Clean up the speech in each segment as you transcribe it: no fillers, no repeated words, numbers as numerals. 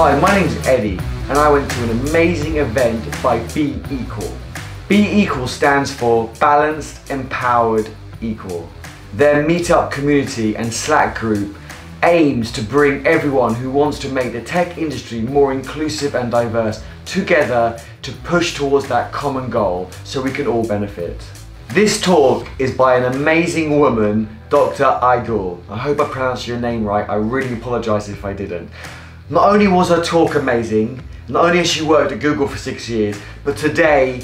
Hi, my name's Eddie and I went to an amazing event by BEEqual. BEEqual stands for Balanced, Empowered, Equal. Their meetup community and Slack group aims to bring everyone who wants to make the tech industry more inclusive and diverse together to push towards that common goal so we can all benefit. This talk is by an amazing woman, Dr. Aygul. I hope I pronounced your name right. I really apologize if I didn't. Not only was her talk amazing, not only has she worked at Google for 6 years, but today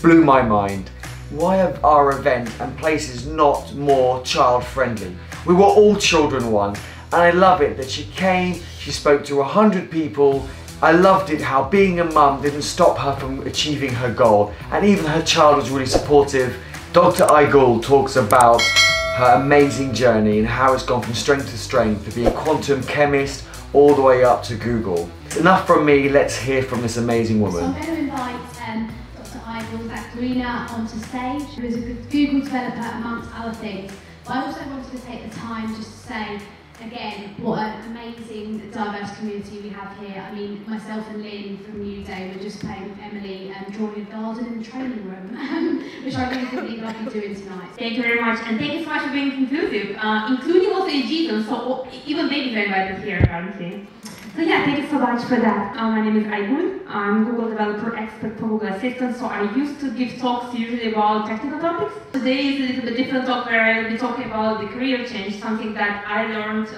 blew my mind. Why are our events and places not more child friendly? We were all children once, and I love it that she came, she spoke to 100 people. I loved it how being a mum didn't stop her from achieving her goal, and even her child was really supportive. Dr. Aygul talks about her amazing journey and how it's gone from strength to strength to be a quantum chemist all the way up to Google. Enough from me, let's hear from this amazing woman. So I'm going to invite Dr. Aygul Zagidullina onto stage, who is a Google developer amongst other things. But I also wanted to take the time just to say, again, what an amazing, diverse community we have here. I mean, myself and Lynn from New Day were just playing with Emily and drawing a garden in the training room, which I really couldn't believe I'd be doing tonight. Thank you very much, and thank you so much for being inclusive, including also Egyptians, so even babies are invited here apparently. So yeah, thank you so much for that. My name is Aygul. I'm Google developer expert for Google Assistant, so I used to give talks usually about technical topics. Today is a little bit different talk where I will be talking about the career change, something that I learned,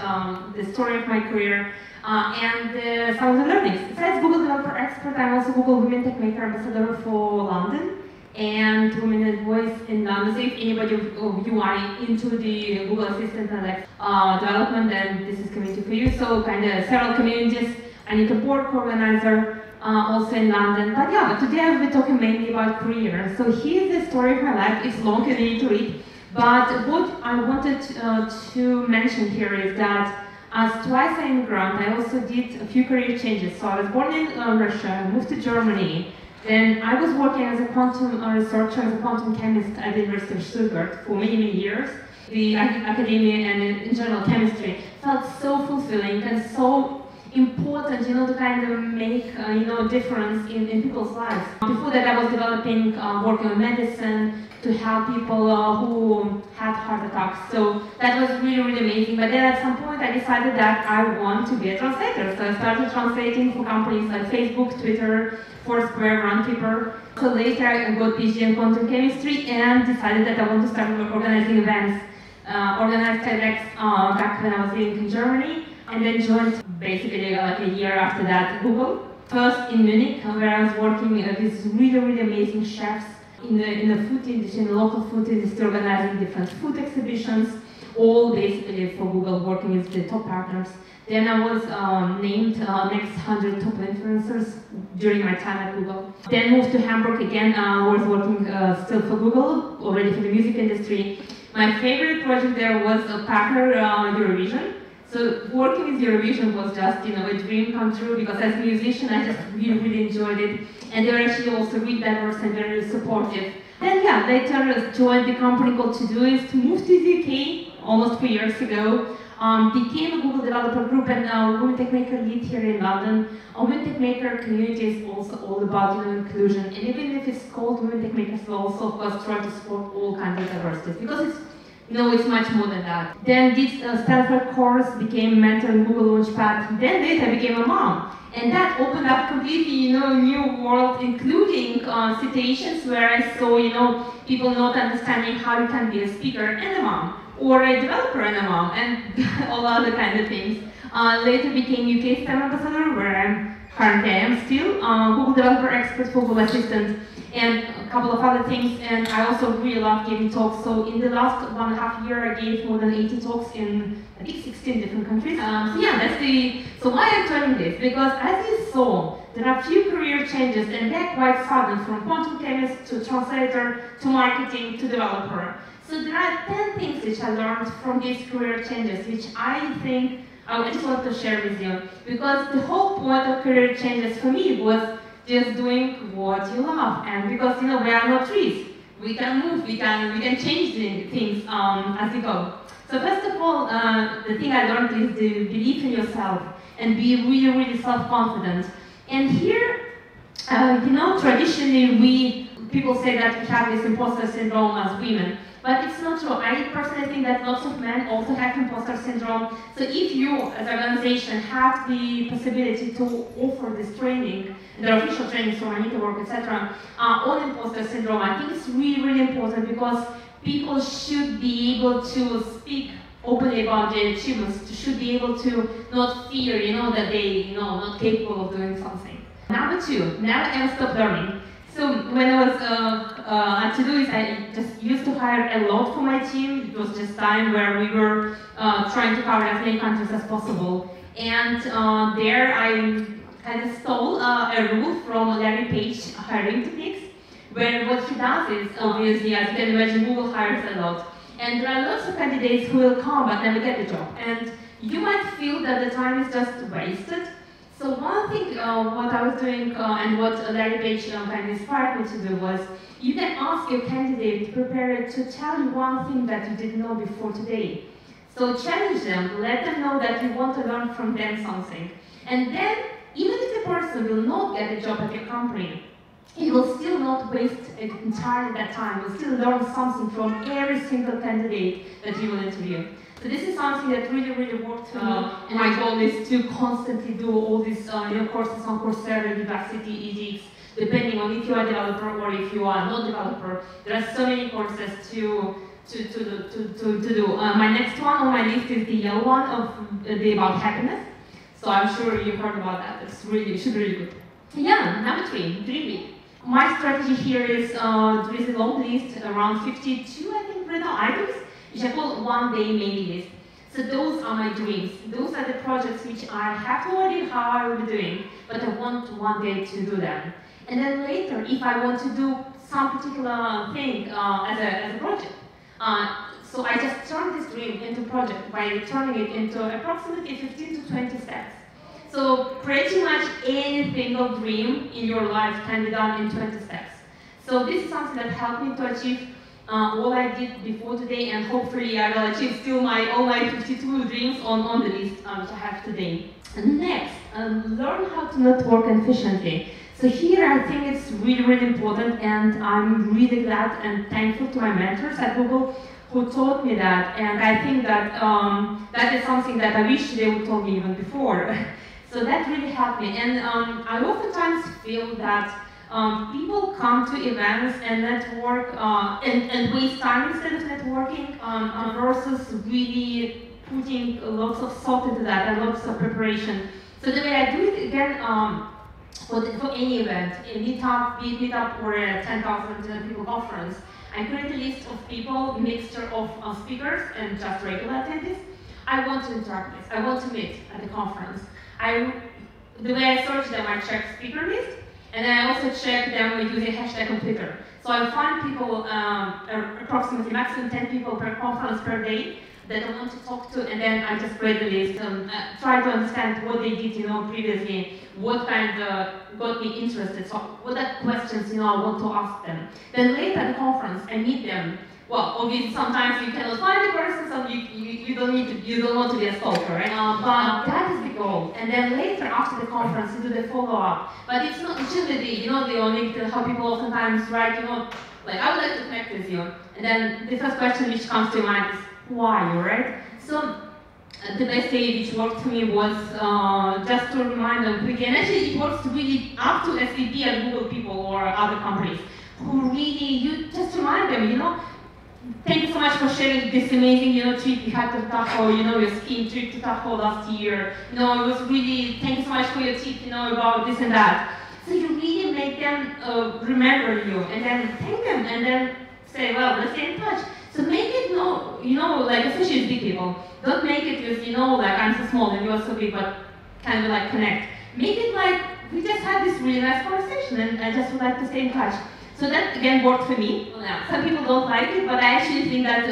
the story of my career, and some of the learnings. Besides Google developer expert, I'm also Google Women Techmakers ambassador for London and Women and Boys in London. So if anybody of you are into the Google Assistant and development, then this is community for you. So kind of several communities. I need a board co-organizer also in London. But yeah, today I will be talking mainly about career. So here's the story of my life. It's long and you need to read. But what I wanted to mention here is that as twice an immigrant, I also did a few career changes. So I was born in Russia, moved to Germany. Then I was working as a quantum researcher, as a quantum chemist at the University of Stuttgart for many, many years. The academia and in general chemistry felt so fulfilling and so important, you know, to kind of make, you know, difference in people's lives. Before that, I was developing, working on medicine to help people who had heart attacks. So that was really, really amazing. But then at some point, I decided that I want to be a translator. So I started translating for companies like Facebook, Twitter, Foursquare, Runkeeper. So later, I got PhD in quantum chemistry and decided that I want to start organizing events. Organized TEDx back when I was living in Germany, and then joined basically like a year after that Google. First in Munich, where I was working with really, really amazing chefs in the food industry, in the local food industry, organizing different food exhibitions, all basically for Google, working with the top partners. Then I was named next 100 top influencers during my time at Google. Then moved to Hamburg again, was working still for Google, already for the music industry. My favorite project there was a partner Eurovision. So working with Eurovision was just, you know, a dream come true because as a musician I just really, really enjoyed it. And they were actually also really diverse and very supportive. Then yeah, later joined the company called Todoist, moved to the UK almost 4 years ago. Became a Google developer group and Women Techmakers lead here in London. Women Techmakers community is also all about, you know, inclusion, and even if it's called Women Techmakers, we also of course try to support all kinds of diversities because it's, you know, it's much more than that. Then did a Stanford course, became a mentor in Google Launchpad. Then later became a mom, and that opened up completely, you know, new world, including situations where I saw, you know, people not understanding how you can be a speaker and a mom, or a developer and a mom, and all other kind of things. Later became UK STEM ambassador, where I'm currently still, Google developer expert for Google Assistant, and a couple of other things. And I also really love giving talks. So in the last 1.5 years, I gave more than 80 talks in, I think, 16 different countries. So yeah, so why I'm telling this? Because as you saw, there are a few career changes, and they're quite sudden, from quantum chemist to translator to marketing to developer. So there are 10 things which I learned from these career changes, which I think I just want to share with you. Because the whole point of career changes for me was just doing what you love. And because, you know, we are not trees. We can move, we can change things as we go. So first of all, the thing I learned is the belief in yourself. and be really, really self-confident. And here, you know, traditionally people say that we have this imposter syndrome as women, but it's not true. I personally think that lots of men also have imposter syndrome. So if you, as an organization, have the possibility to offer this training, the official training, so I need to work, etc., on imposter syndrome, I think it's really, really important because people should be able to speak openly about their achievements, should be able to not fear, you know, that they, you know, not capable of doing something. Number two, never ever stop learning. So when I was at Todoist, I just used to hire a lot for my team. It was just time where we were trying to cover as many countries as possible. And there I kind of stole a rule from Larry Page hiring techniques, where what he does is, obviously, as you can imagine, Google hires a lot. And there are lots of candidates who will come but never get the job. And you might feel that the time is just wasted. So one thing, what I was doing and what Larry Page kind of inspired me to do was, you can ask your candidate prepared to tell you one thing that you didn't know before today. So challenge them, let them know that you want to learn from them something. And then, even if the person will not get a job at your company, he will still not waste entirely that time. He will still learn something from every single candidate that you will interview. So this is something that really, really worked for me. And my goal is to constantly do all these courses on Coursera, Udacity, edX, depending on if you are a developer or if you are not a developer. There are so many courses to do. My next one on my list is the yellow one of about happiness. So I'm sure you heard about that. It should be really good. Yeah, number three, dream big. My strategy here is there is a long list, around 52, I think, right now, items, which I call one-day mailing list. So those are my dreams. Those are the projects which I have no idea how I will be doing, but I want one day to do them. And then later, if I want to do some particular thing as a project, so I just turn this dream into project by turning it into approximately 15 to 20 steps. So pretty much any single dream in your life can be done in 20 steps. So this is something that helped me to achieve all I did before today, and hopefully I will achieve still all my 52 dreams on the list which I have today. And next, learn how to network efficiently. So here I think it's really, really important, and I'm really glad and thankful to my mentors at Google who taught me that, and I think that that is something that I wish they would tell me even before. So that really helped me, and I oftentimes feel that people come to events and network and waste time instead of networking versus really putting lots of thought into that and lots of preparation. So the way I do it again for any event, a meetup, BEEqual, or a 10,000 people conference, I create a list of people, mixture of speakers and just regular attendees. I want to interact with. I want to meet at the conference. The way I search them, I check speaker list, and I also check them using hashtag on Twitter. So I find people, approximately maximum 10 people per conference per day that I want to talk to, and then I just create the list and try to understand what they did, previously, what kind of got me interested, so what are questions, I want to ask them. Then later at the conference, I meet them. Well, obviously sometimes you cannot find the person, so you don't want to be a stalker, right? But that is the goal. And then later after the conference, you do the follow-up. But it shouldn't be, the only how people oftentimes write, like, I would like to connect with you. And then the first question which comes to mind is, who are you, right? So the best way which worked for me was just to remind them quickly, and actually it works really up to SVP and Google people or other companies, who really, you just remind them, thank you so much for sharing this amazing, trip you had to Tahoe, your skiing trip to Tahoe last year. It was really, thank you so much for your tip, about this and that. So you really make them remember you, and then thank them, and then say, well, let's stay in touch. So make it, like, especially with big people, don't make it with, like, I'm so small and you're so big, but kind of like connect. Make it like, we just had this really nice conversation, and I just would like to stay in touch. So that, again, worked for me. Some people don't like it, but I actually think that,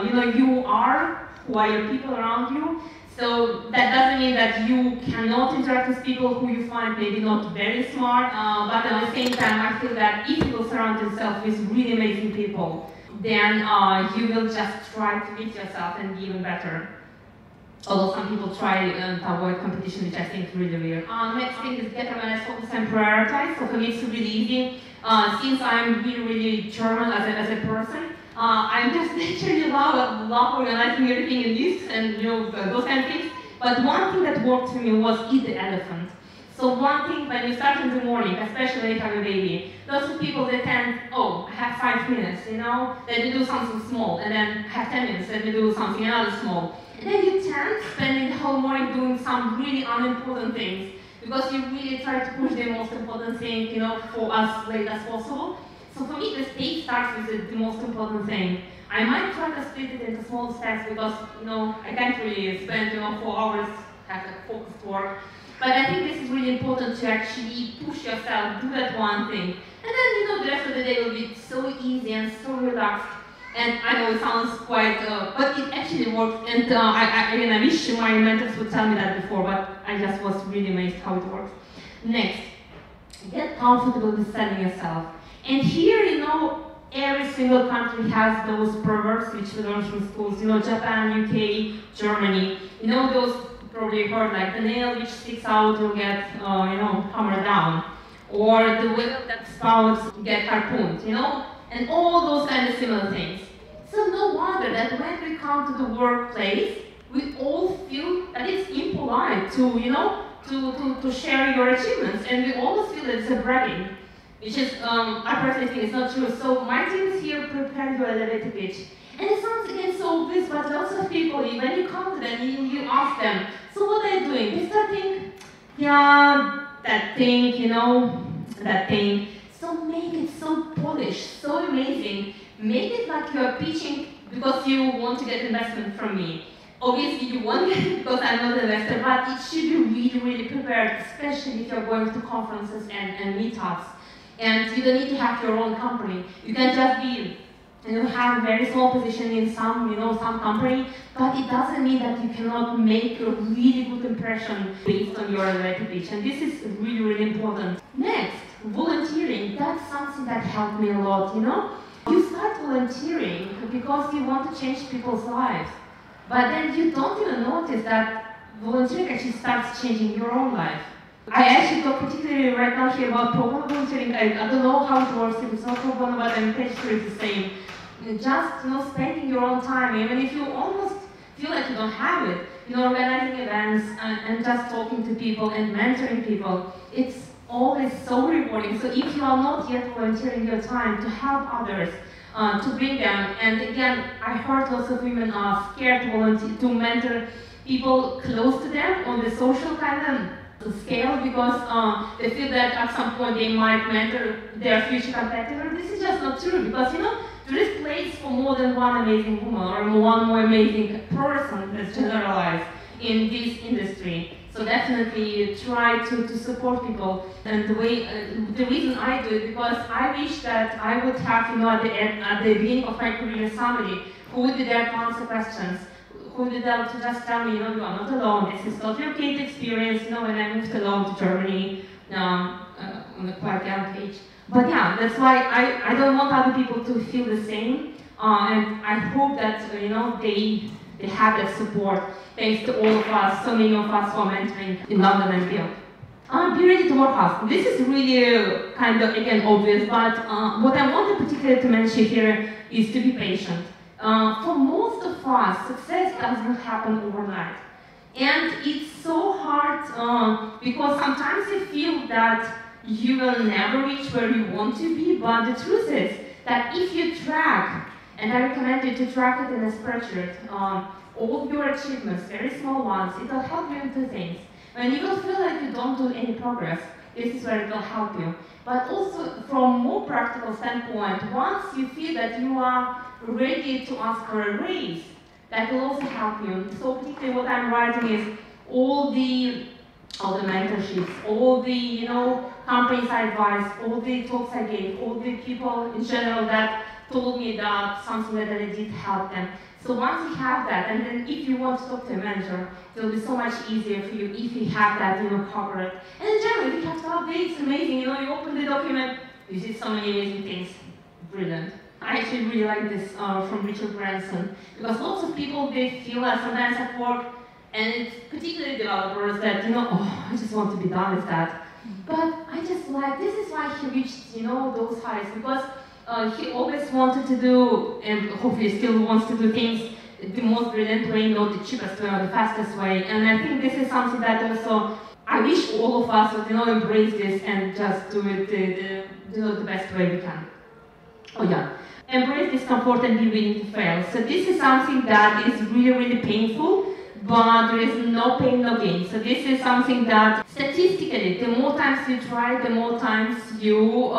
you are who are your people around you. So that doesn't mean that you cannot interact with people who you find maybe not very smart, but at the same time, I feel that if you will surround yourself with really amazing people, then you will just try to beat yourself and be even better. Although some people try to avoid competition, which I think is really weird. Next thing is get organized, focus, and prioritize. So for me, it's really easy. Since I'm really German as a person, I'm just naturally love organizing everything in lists and those kind of things. But one thing that worked for me was eat the elephant. So one thing, when you start in the morning, especially when you have a baby, those are people that tend, oh, I have 5 minutes, let me do something small, and then I have 10 minutes, let me do something else small. And then you tend spending the whole morning doing some really unimportant things, because you really try to push the most important thing, for as late as possible. So for me, the day starts with the most important thing. I might try to split it into small steps because, I can't really spend, 4 hours at a focused work. But I think this is really important to actually push yourself, do that one thing. And then, the rest of the day will be so easy and so relaxed. And I know it sounds quite, but it actually works. And I wish my mentors would tell me that before, but I just was really amazed how it works. Next, get comfortable with selling yourself. And here, every single country has those proverbs which we learn from schools. Japan, UK, Germany. Those probably heard, like the nail which sticks out will get, hammered down, or the whale that spouts get harpooned, and all those kind of similar things. So no wonder that when we come to the workplace, we all feel that it's impolite to share your achievements, and we almost feel that it's a bragging, which is, I personally think it's not true. So my team is here preparing you a elevator pitch. And it sounds again so obvious, but lots of people, when you come to them, you ask them, so what are you doing? They start thinking, yeah, that thing, that thing. So make it so polished, so amazing. Make it like you're pitching because you want to get investment from me. Obviously you won't get it because I'm not an investor, but it should be really, really prepared, especially if you're going to conferences and meetups. And you don't need to have your own company. You can just be have a very small position in some company, but it doesn't mean that you cannot make a really good impression based on your elevator pitch. And this is really, really important. Next, volunteering. That's something that helped me a lot, You start volunteering because you want to change people's lives. But then you don't even notice that volunteering actually starts changing your own life. I actually talk particularly right now here about pro bono volunteering. I don't know how it works, if it's not pro bono, but I'm pretty sure it's the same. Just spending your own time, even if you almost feel like you don't have it, organizing events and just talking to people and mentoring people, it's always so rewarding. So if you are not yet volunteering your time to help others, to bring them, and again, I heard lots of women are scared to volunteer, to mentor people close to them on the social kind of scale because they feel that at some point they might mentor their future competitor. This is just not true because there is place for more than one amazing woman or one more amazing person that's generalized in this industry. So definitely try to support people. And the reason I do it because I wish that I would have at the beginning of my career somebody who would be there to answer questions, who would be there to just tell me, you are not alone. This is totally okay to experience. When I moved alone to Germany on a quite young age. But yeah, that's why I don't want other people to feel the same, and I hope that they have that support thanks to all of us, so many of us who are mentoring in London and beyond. Be ready to work hard. This is really kind of again obvious, but what I wanted particularly to mention here is to be patient. For most of us, success doesn't happen overnight, and it's so hard because sometimes you feel that you will never reach where you want to be, but the truth is that if you track, and I recommend you to track it in a spreadsheet, all your achievements, very small ones, it will help you in two things. When you will feel like you don't do any progress, this is where it will help you. But also from more practical standpoint, once you feel that you are ready to ask for a raise, that will also help you. So particularly what I'm writing is all the mentorships, all the companies I advised, all the talks I gave, all the people in general that told me about something that I did help them. So once you have that, and then if you want to talk to a manager, it will be so much easier for you if you have that, covered. And in general, if you have to update, it's amazing. You open the document, you see so many amazing things. Brilliant. I actually really like this from Richard Branson, because lots of people, they feel that sometimes at work, And it's particularly developers that, oh, I just want to be done with that. But I just like, this is why he reached, those heights, because he always wanted to do, and hopefully still wants to do things the most brilliant way, not the cheapest way or the fastest way. And I think this is something that also, I wish all of us would, embrace this and just do it the best way we can. Oh yeah. Embrace discomfort and be willing to fail. So this is something that is really, really painful, but there is no pain, no gain. So this is something that statistically, the more times you try, the more times you'll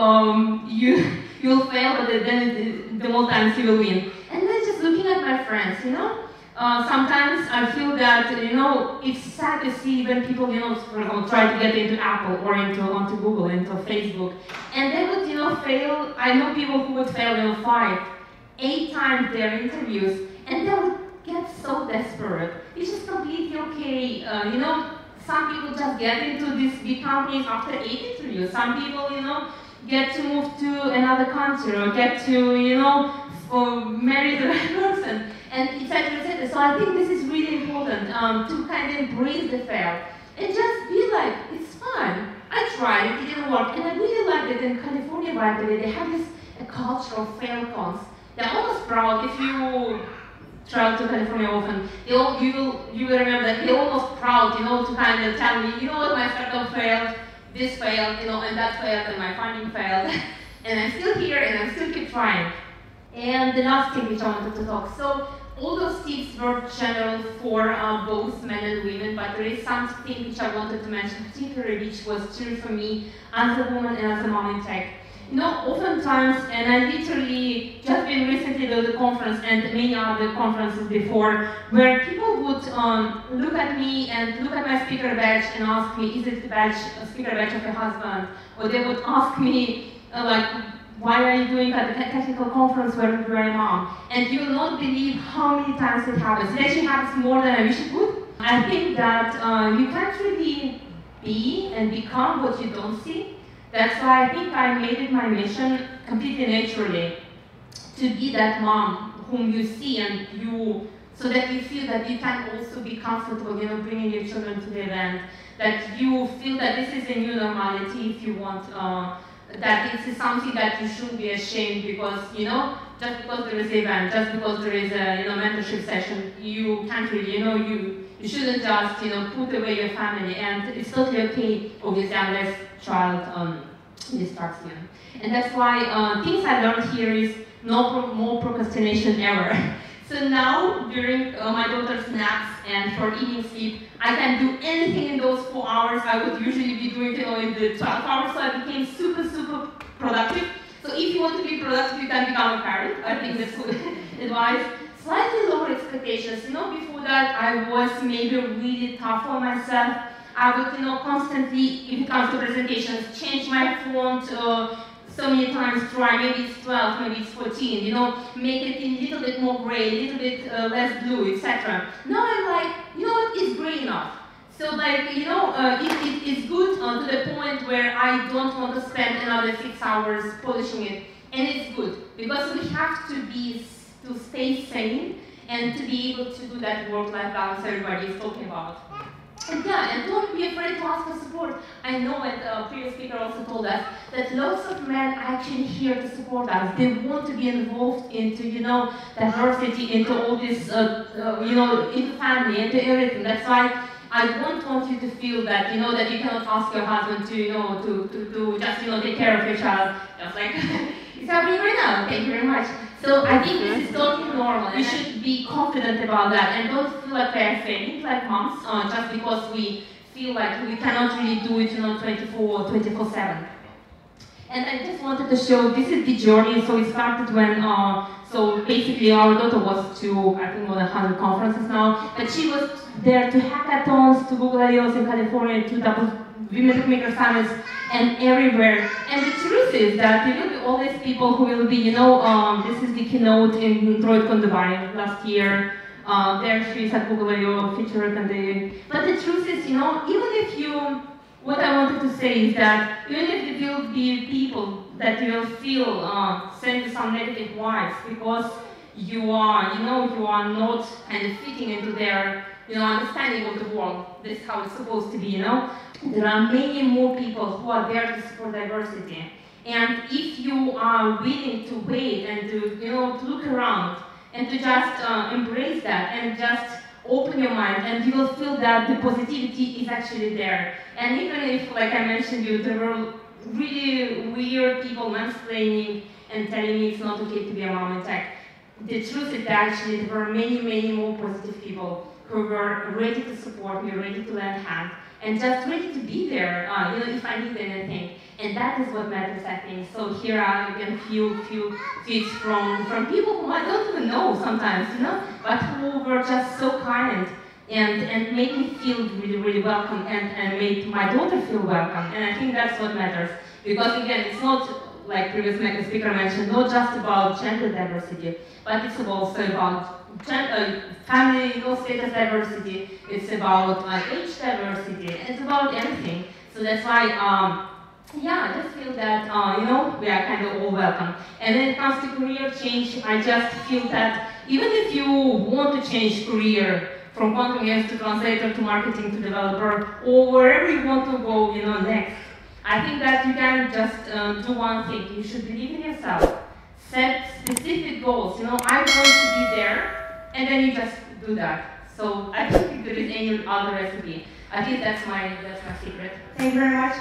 fail, but then the more times you will win. And then just looking at my friends, sometimes I feel that, it's sad to see when people, for example, try to get into Apple or onto Google, into Facebook, and they would, fail. I know people who would fail, 5, 8 times their interviews, and they would get so desperate. It's just completely okay. Some people just get into these big companies after 8 interviews. Some people, get to move to another country or get to, marry the right person, and etc., etc. So I think this is really important to kind of embrace the fail and just be like, it's fun. I tried it, it didn't work, and I really liked it. In California, by the way, they have this culture of fail cons. They're almost proud if you travel to California often. You will remember that they're almost proud, to kind of tell me, what, my startup failed, this failed, and that failed, and my funding failed, and I'm still here, and I still keep trying. And the last thing which I wanted to talk. So all those tips were general for both men and women, but there is something which I wanted to mention particularly, which was true for me as a woman and as a mom in tech. Oftentimes, and I literally just been recently to the conference and many other conferences before, where people would look at me and look at my speaker badge and ask me, is it the speaker badge of your husband? Or they would ask me, why are you doing a technical conference where you're a mom? And you will not believe how many times it happens. It actually happens more than I wish it would. I think that you can't really be and become what you don't see. That's why I think I made it my mission completely naturally to be that mom whom you see and so that you feel that you can also be comfortable, bringing your children to the event, that you feel that this is a new normality if you want, that this is something that you shouldn't be ashamed because, just because there is an event, just because there is a, mentorship session, you can't really, you shouldn't just, put away your family, and it's totally okay, obviously, unless child distracts you. And that's why things I learned here is more procrastination ever. So now, during my daughter's naps and for evening sleep, I can do anything in those 4 hours I would usually be doing, in the 12 hours, so I became super, super productive. So if you want to be productive, you can become a parent. I think that's good advice. Slightly lower expectations. Before that, I was maybe really tough on myself. I would, constantly, if it comes to presentations, change my font so many times, try, maybe it's 12, maybe it's 14, make it a little bit more gray, a little bit less blue, etc. Now I'm like, what, it's gray enough. So it's good to the point where I don't want to spend another 6 hours polishing it. And it's good, because we have to stay sane and to be able to do that work-life balance everybody is talking about. And and don't be afraid to ask for support. I know what a previous speaker also told us, that lots of men are actually here to support us. They want to be involved into, diversity, into all this, into family, into everything. That's why I don't want you to feel that, that you cannot ask your husband to, to just, take care of your child. Just like, it's happening right now, thank you very much. So I think this is totally normal. We should be confident about that and don't feel like we're failing like moms just because we feel like we cannot really do it, 24/7. And I just wanted to show, this is the journey. So it started when, so basically our daughter was to, I think, more than 100 conferences now, but she was there to hackathons, to Google I/Os in California, to Women Techmakers summits, and everywhere. And the truth is that there will be all these people who will be, this is the keynote in DroidCon Dubai last year. There she is at Google I/O featured, but the truth is, even if you, what I wanted to say is that even if there will be people that you will feel send you some negative vibes because you are, you are not kind of fitting into their understanding of the world. This is how it's supposed to be, There are many more people who are there to support diversity. And if you are willing to wait and to look around and to just embrace that and just open your mind, and you will feel that the positivity is actually there. And even if, like I mentioned there were really weird people mansplaining and telling me it's not okay to be a mom in tech, the truth is that actually there were many, many more positive people who were ready to support me, ready to lend hand, and just ready to be there, if I need anything. And that is what matters, I think. So here I can feel tweets from people whom I don't even know sometimes, but who were just so kind and made me feel really, really welcome and made my daughter feel welcome. And I think that's what matters. Because again, it's not, like previous speaker mentioned, not just about gender diversity, but it's also about family status diversity, it's about age diversity, it's about everything. So that's why I just feel that, we are kind of all welcome. And when it comes to career change, I just feel that even if you want to change career from quantum engineer to translator to marketing to developer, or wherever you want to go, next, I think that you can just do one thing. You should believe in yourself. Set specific goals. I want to be there, and then you just do that. So I don't think there is any other recipe. I think that's my secret. Thank you very much.